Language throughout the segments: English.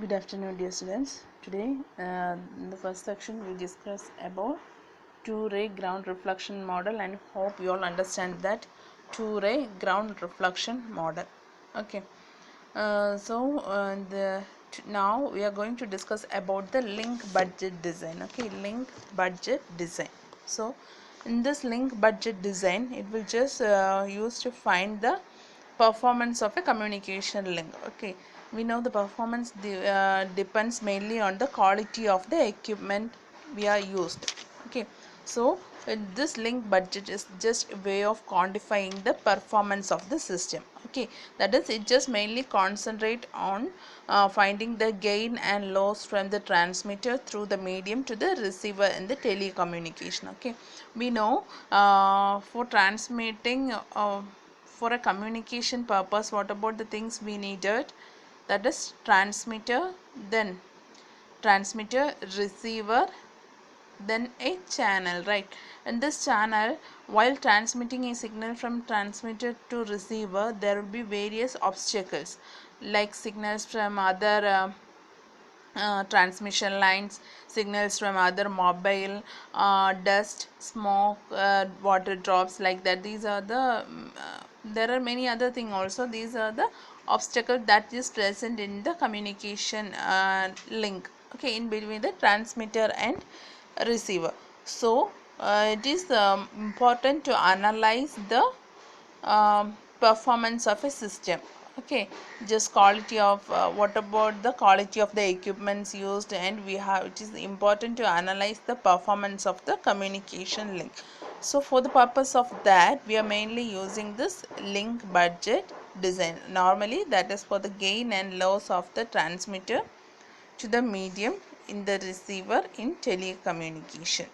Good afternoon, dear students. Today, in the first section, we discuss about two-ray ground reflection model, and hope you all understand that two-ray ground reflection model. Okay. Now we are going to discuss about the link budget design. Okay, link budget design. So, in this link budget design, it will just use to find the performance of a communication link. Okay, we know the performance depends mainly on the quality of the equipment we are used. Okay, so this link budget is just a way of quantifying the performance of the system. Okay, that is, it just mainly concentrate on finding the gain and loss from the transmitter through the medium to the receiver in the telecommunication. Okay, we know for transmitting for a communication purpose, what about the things we needed? That is transmitter, then transmitter, receiver, then a channel, right? In this channel, while transmitting a signal from transmitter to receiver, there will be various obstacles like signals from other transmission lines, signals from other mobile, dust, smoke, water drops, like that. These are the there are many other things also. These are the obstacle that is present in the communication link, okay, in between the transmitter and receiver. So it is important to analyze the performance of a system. Okay, just quality of what about the quality of the equipments used, and we have, it is important to analyze the performance of the communication link. So for the purpose of that, we are mainly using this link budget design. Normally that is for the gain and loss of the transmitter to the medium in the receiver in telecommunication.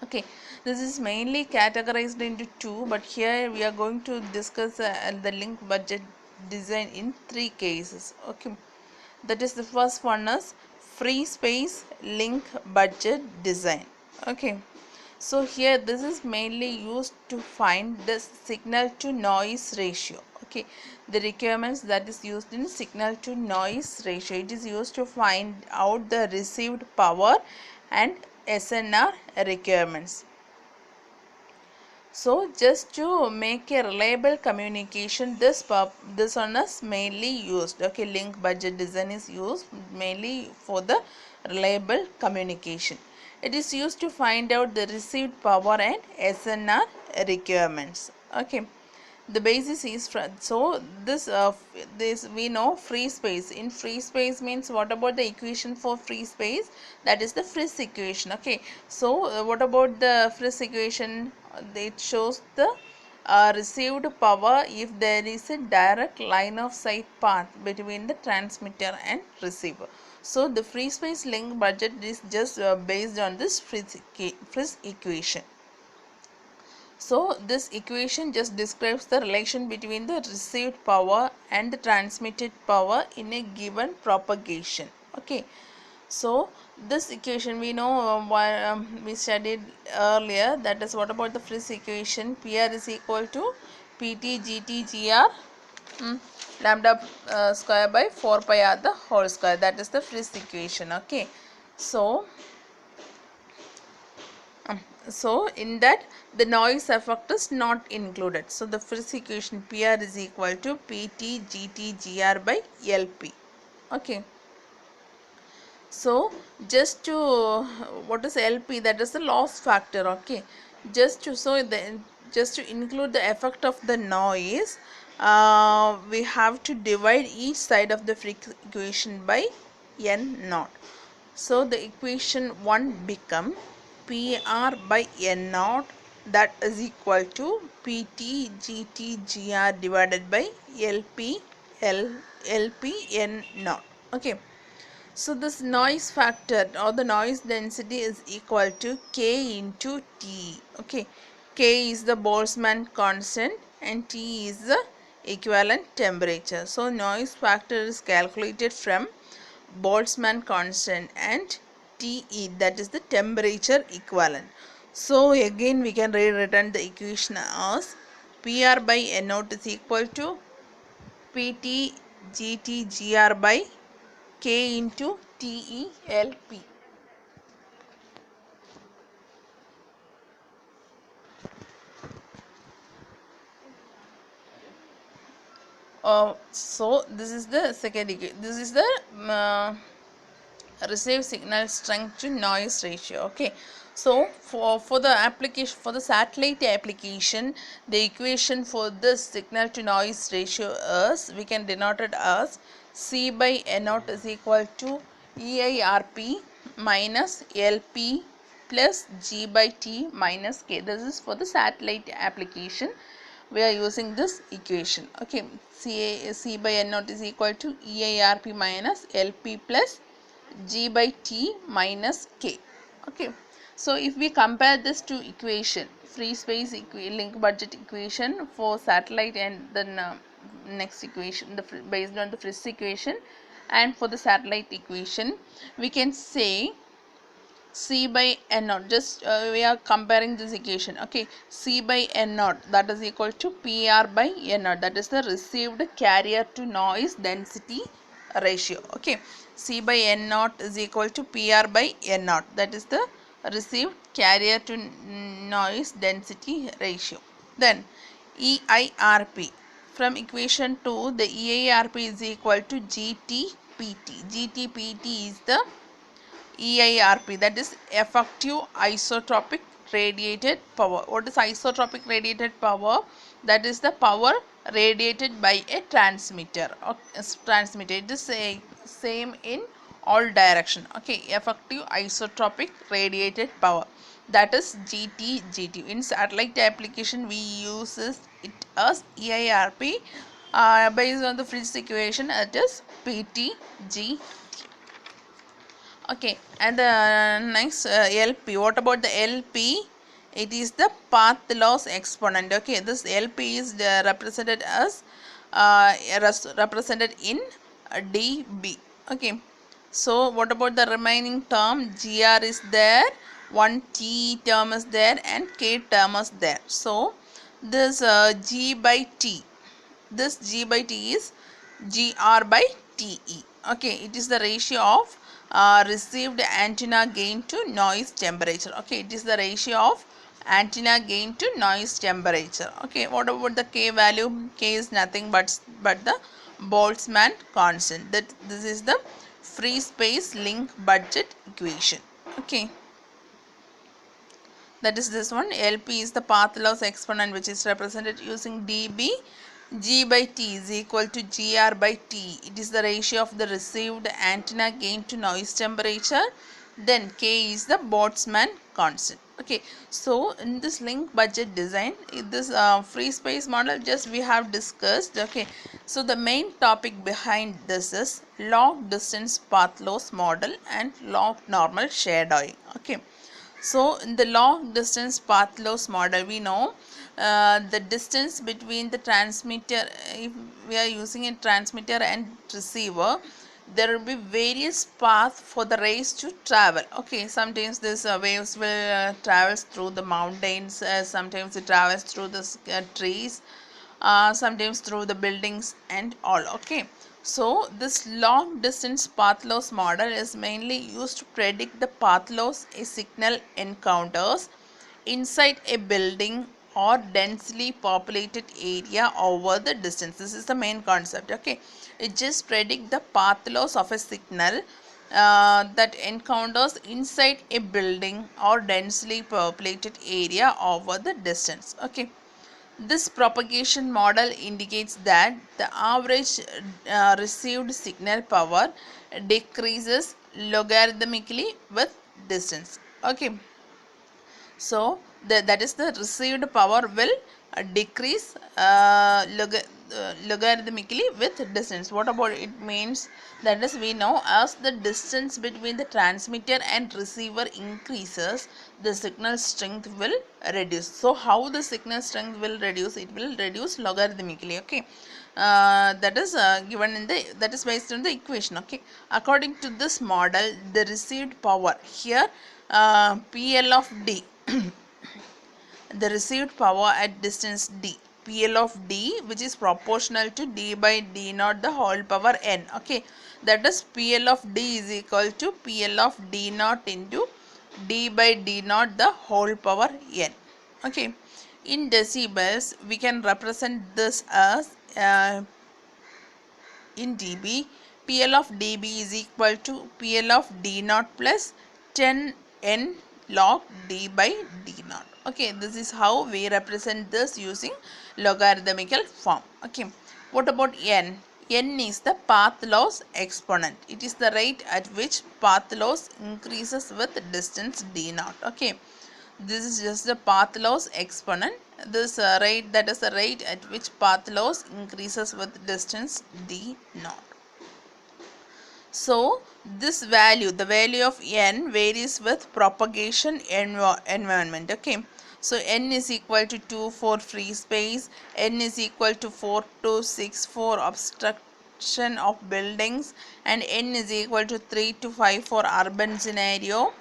Okay, this is mainly categorized into two, but here we are going to discuss the link budget design in three cases. Okay, that is, the first one is free space link budget design. Okay, so here this is mainly used to find the signal to noise ratio. Okay, the requirements that is used in signal to noise ratio, it is used to find out the received power and SNR requirements. So just to make a reliable communication, this one is mainly used. Okay, link budget design is used mainly for the reliable communication. It is used to find out the received power and SNR requirements. Okay, the basis is so this we know free space. In free space means, what about the equation for free space? That is the Friis equation. Okay, so what about the Friis equation? It shows the received power if there is a direct line of sight path between the transmitter and receiver. So the free space link budget is just based on this Friis equation. So this equation just describes the relation between the received power and the transmitted power in a given propagation. Okay, so this equation we know, we studied earlier, that is, what about the Friis equation? PR is equal to PT GT GR lambda square by 4 pi r the whole square. That is the Friis equation. Okay, so so in that, the noise effect is not included. So the Friis equation PR is equal to PT GT GR by LP. Okay, so just to, what is LP? That is the loss factor. Okay, just to, so the, just to include the effect of the noise, we have to divide each side of the Friis equation by N naught. So the equation 1 become PR by N naught, that is equal to PT GT GR divided by LP N naught. Okay, so this noise factor or the noise density is equal to K into T. Okay, K is the Boltzmann constant and T is the equivalent temperature. So noise factor is calculated from Boltzmann constant and TE, that is the temperature equivalent. So again we can rewrite the equation as PR by N0 is equal to PT GT GR by K into TELP. So this is the second equation. This is the received signal strength to noise ratio. Okay, so for the application, for the satellite application, the equation for this signal to noise ratio is, we can denote it as C by N naught is equal to EIRP minus LP plus G by T minus K. This is for the satellite application. We are using this equation. Okay, C by N naught is equal to EIRP minus LP plus G by T minus K. Okay, so if we compare this to equation, free space link budget equation for satellite, and then next equation, based on the Friis equation, and for the satellite equation, we can say C by N naught, just we are comparing this equation. Okay, C by N naught, that is equal to PR by N naught, that is the received carrier to noise density ratio. Okay, C by N naught is equal to PR by N naught, that is the received carrier to noise density ratio. Then EIRP, from equation 2, the EIRP is equal to GTPT. GTPT is the EIRP, that is effective isotropic radiated power. What is isotropic radiated power? That is the power radiated by a transmitter. Transmitter, it is same in all direction. Okay, effective isotropic radiated power, that is GT. In satellite application, we use it as EIRP. Based on the Friis equation, it is PTG. Okay, and the next LP. What about the LP? It is the path loss exponent. Okay, this LP is represented as represented in dB. Okay, so what about the remaining term? GR is there, one T term is there, and K term is there. So this G by T, this G by T is GR by TE. Okay, it is the ratio of received antenna gain to noise temperature. Okay, it is the ratio of antenna gain to noise temperature. Okay, what about the K value? K is nothing but the Boltzmann constant. That this is the free space link budget equation. Okay, that is this one. LP is the path loss exponent, which is represented using dB. G by T is equal to GR by T. It is the ratio of the received antenna gain to noise temperature. Then K is the Boltzmann constant. Okay, so in this link budget design, in this free space model, just we have discussed. Okay, so the main topic behind this is log distance path loss model and log normal shadowing. Okay, so in the long distance path loss model, we know the distance between the transmitter, if we are using a transmitter and receiver, there will be various paths for the rays to travel. Okay, sometimes this waves will travels through the mountains, sometimes it travels through the trees, sometimes through the buildings and all. Okay, so this long distance path loss model is mainly used to predict the path loss a signal encounters inside a building or densely populated area over the distance. This is the main concept. Okay, it just predict the path loss of a signal that encounters inside a building or densely populated area over the distance. Okay, this propagation model indicates that the average received signal power decreases logarithmically with distance. Okay, so that is the received power will decrease logarithmically with distance. What about it means? That is, we know as the distance between the transmitter and receiver increases, the signal strength will reduce. So how the signal strength will reduce? It will reduce logarithmically. Okay, that is given in the, that is based on the equation. Okay, according to this model, the received power here, PL of D the received power at distance D, PL of D, which is proportional to D by D naught the whole power n. Okay, that is PL of D is equal to PL of D naught into D by D naught the whole power n. Okay, in decibels we can represent this as in dB, PL of dB is equal to PL of D naught plus 10 n log D by D naught. Okay, this is how we represent this using logarithmical form. Okay, what about n? N is the path loss exponent. It is the rate at which path loss increases with distance D naught. Okay, this is just the path loss exponent. This rate, that is the rate at which path loss increases with distance D naught. So this value, the value of n varies with propagation environment. Okay, so n is equal to 2 for free space, n is equal to 4 to 6 for obstruction of buildings, and n is equal to 3 to 5 for urban scenario.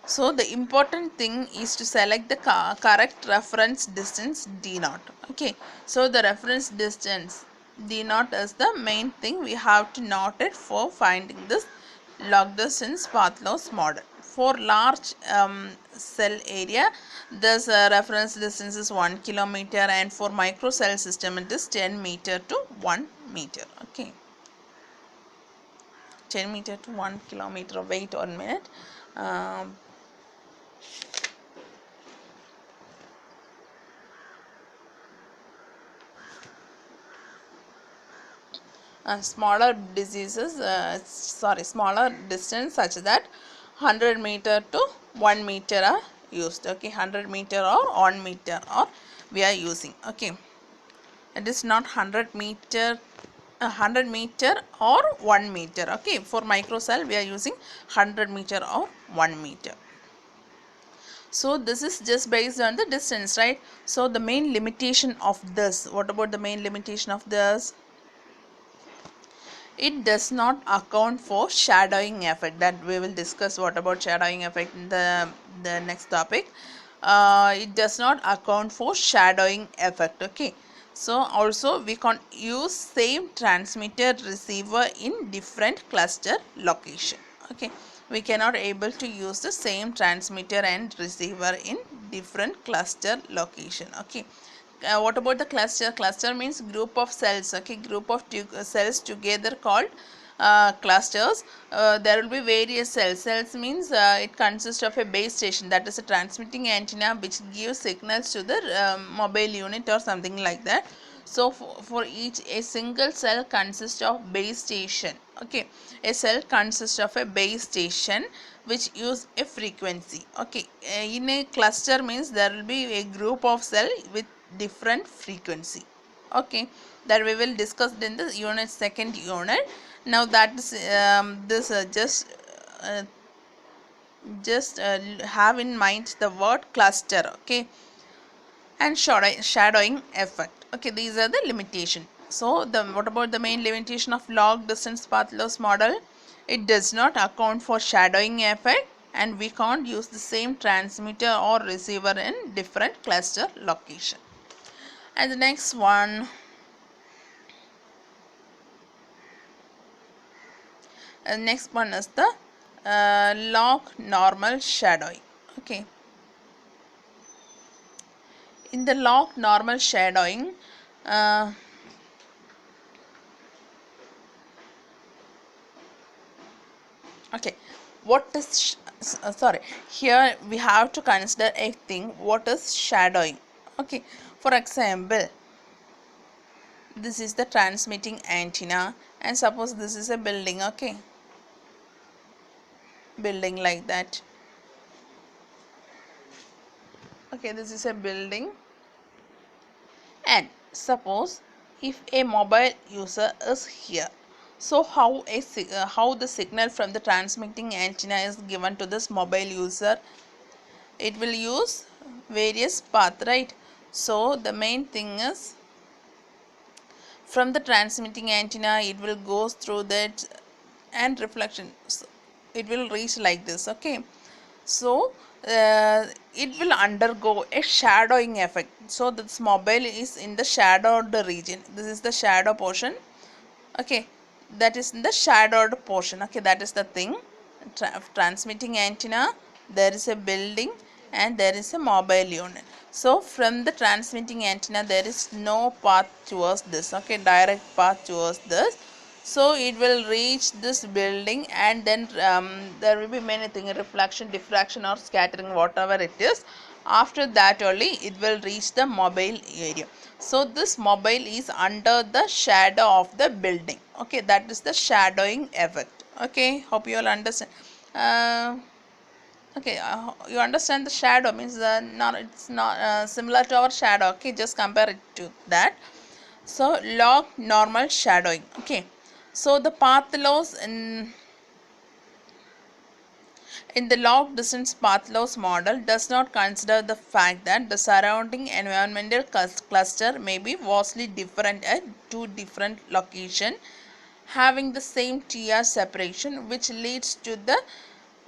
So the important thing is to select the correct reference distance D naught. Okay, so the reference distance D naught is the main thing we have to note it for finding this log distance path loss model. For large cell area, this reference distance is 1 kilometer, and for micro cell system it is 10 meter to 1 meter. Okay, 10 meter to 1 kilometer. Wait 1 minute. Smaller diseases, smaller distance such that 100 meter to 1 meter are used. Okay, 100 meter or 1 meter or we are using. Okay, it is not 100 meter, 100 meter or 1 meter. Okay, for microcell we are using 100 meter or 1 meter. So this is just based on the distance, right? So the main limitation of this, what about the main limitation of this? It does not account for shadowing effect, that we will discuss what about shadowing effect in the next topic. It does not account for shadowing effect. Okay, so also we can use same transmitter receiver in different cluster location. Okay, we cannot able to use the same transmitter and receiver in different cluster location. Okay, what about the cluster? Cluster means group of cells. Okay, group of cells together called clusters. There will be various cells. Cells means it consists of a base station, that is a transmitting antenna which gives signals to the mobile unit or something like that. So for each, a single cell consists of base station. Okay, a cell consists of a base station which use a frequency. Okay, in a cluster means there will be a group of cell with different frequency. Okay, that we will discuss in the unit, second unit. Now that is this uh, just have in mind the word cluster. Okay, and shadowing effect. Okay, these are the limitation. So the, what about the main limitation of log distance path loss model? It does not account for shadowing effect, and we can't use the same transmitter or receiver in different cluster location. And the next one, is the log normal shadowing. Okay, in the log normal shadowing, okay, what is sorry, here we have to consider a thing, what is shadowing. Okay, for example, this is the transmitting antenna, and suppose this is a building. Okay, building like that. Okay, this is a building, and suppose if a mobile user is here, so how the signal from the transmitting antenna is given to this mobile user? It will use various path, right? So the main thing is, from the transmitting antenna it will goes through that, and reflection, so it will reach like this. Okay, So it will undergo a shadowing effect. So this mobile is in the shadowed region. This is the shadow portion. Okay, that is in the shadowed portion. Okay, that is the thing. Transmitting antenna, there is a building and there is a mobile unit. So from the transmitting antenna there is no path towards this. Okay, direct path towards this. So it will reach this building and then there will be many things, reflection, diffraction or scattering, whatever it is. After that only it will reach the mobile area. So this mobile is under the shadow of the building. Okay, that is the shadowing effect. Okay, hope you all understand. Okay, you understand the shadow means not, it's not similar to our shadow. Okay, just compare it to that. So log normal shadowing. Okay, so the path laws in the log distance path laws model does not consider the fact that the surrounding environmental cluster may be vastly different at two different locations having the same TR separation, which leads to the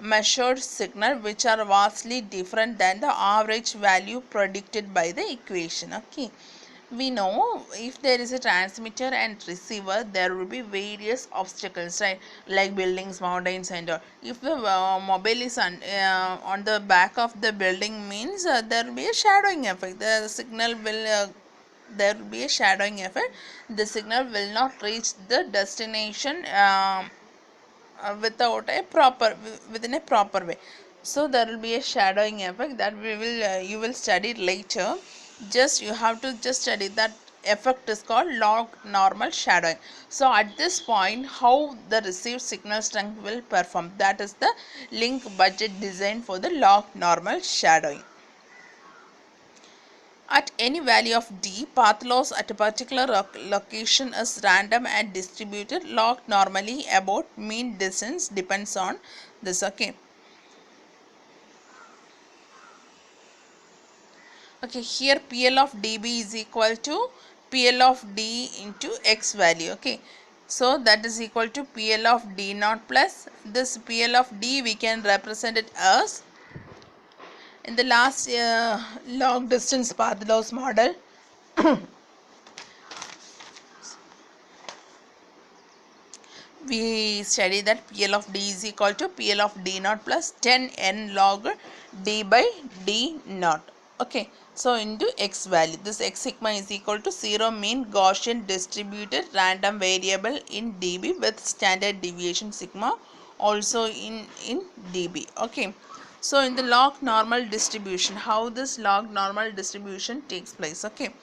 measured signal which are vastly different than the average value predicted by the equation. Okay, we know if there is a transmitter and receiver there will be various obstacles, right, like buildings, mountains and all. If the mobile is on the back of the building means there will be a shadowing effect. The signal will there will be a shadowing effect. The signal will not reach the destination without a proper within a proper way. So there will be a shadowing effect that we will you will study later. Just you have to just study that effect is called log normal shadowing. So at this point how the received signal strength will perform, that is the link budget design for the log normal shadowing. At any value of d, path loss at a particular location is random and distributed. Log normally about mean distance depends on this. Okay. Okay, here PL of dB is equal to PL of d into x value. Okay. So that is equal to PL of d naught plus this PL of d we can represent it as in the last long distance path loss model. We study that PL of d is equal to PL of d naught plus 10 n log d by d naught. Okay, so into x value, this x sigma is equal to 0 mean Gaussian distributed random variable in dB with standard deviation sigma also in dB. Okay, so in the log normal distribution, how this log normal distribution takes place. Okay,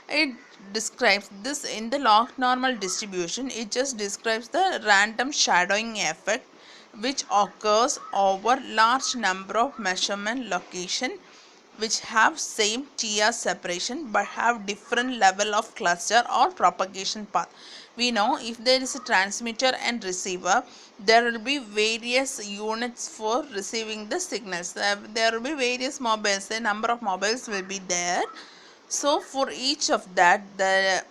it describes this in the log normal distribution. It just describes the random shadowing effect which occurs over large number of measurement location which have same TR separation but have different level of cluster or propagation path. We know if there is a transmitter and receiver, there will be various units for receiving the signals. There will be various mobiles, the number of mobiles will be there. So for each of that the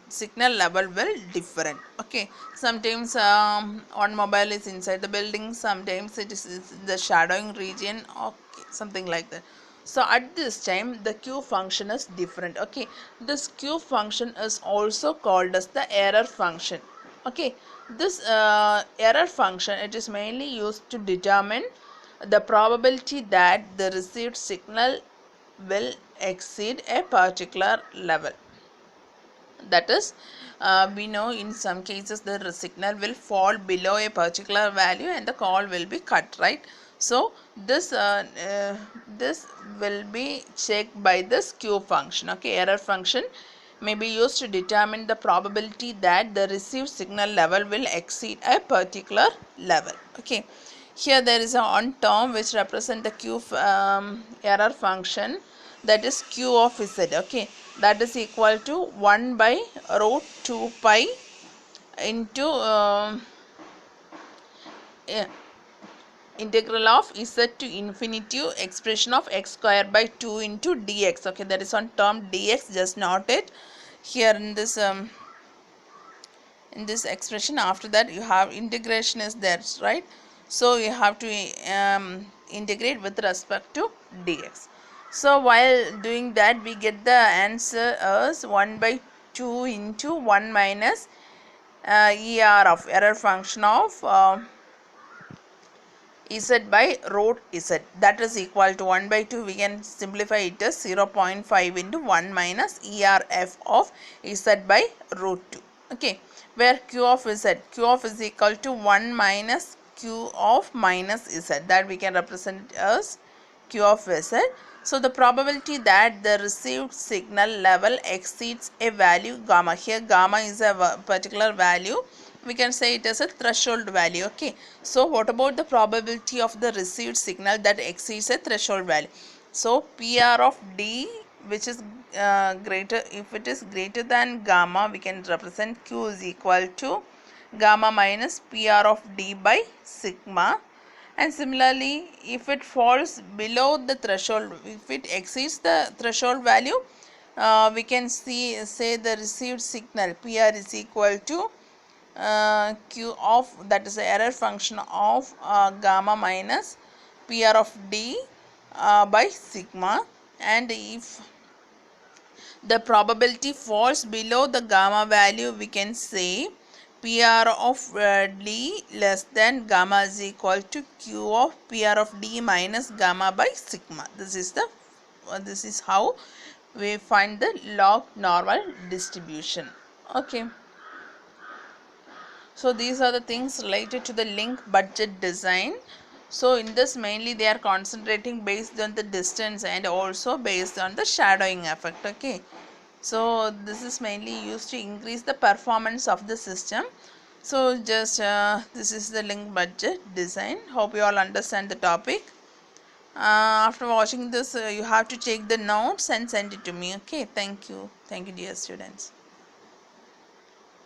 signal level will different. Okay, sometimes one mobile is inside the building, sometimes it is in the shadowing region. Okay, something like that. So at this time the Q function is different. Okay, this Q function is also called as the error function. Okay, this error function, it is mainly used to determine the probability that the received signal will exceed a particular level. That is, we know in some cases the signal will fall below a particular value and the call will be cut, right? So this will be checked by this Q function. Okay, error function may be used to determine the probability that the received signal level will exceed a particular level. Okay, here there is a one term which represent the Q error function, that is Q of Z. Okay, that is equal to 1 by root 2 pi into integral of Z to infinity expression of x square by 2 into dx. Okay, that is on term dx, just note it here in this expression. After that you have integration is there, right? So you have to integrate with respect to dx. So while doing that, we get the answer as 1 by 2 into 1 minus ER of error function of z by root z, that is equal to 1 by 2. We can simplify it as 0.5 into 1 minus ERF of z by root 2. Okay, where q of z is equal to 1 minus q of minus z, that we can represent as q of z. So the probability that the received signal level exceeds a value gamma, here gamma is a particular value, we can say it as a threshold value. Okay, so what about the probability of the received signal that exceeds a threshold value? So PR of D, which is greater, if it is greater than gamma, we can represent Q is equal to gamma minus PR of D by sigma. And similarly, if it falls below the threshold, if it exceeds the threshold value, we can say the received signal PR is equal to q of, that is the error function of gamma minus PR of D by sigma. And if the probability falls below the gamma value, we can say PR of D less than gamma is equal to q of PR of D minus gamma by sigma. This is how we find the log normal distribution. Okay. So these are the things related to the link budget design. So in this mainly they are concentrating based on the distance and also based on the shadowing effect. Okay, so this is mainly used to increase the performance of the system. So just this is the link budget design. Hope you all understand the topic. After watching this, you have to take the notes and send it to me. Okay, thank you dear students.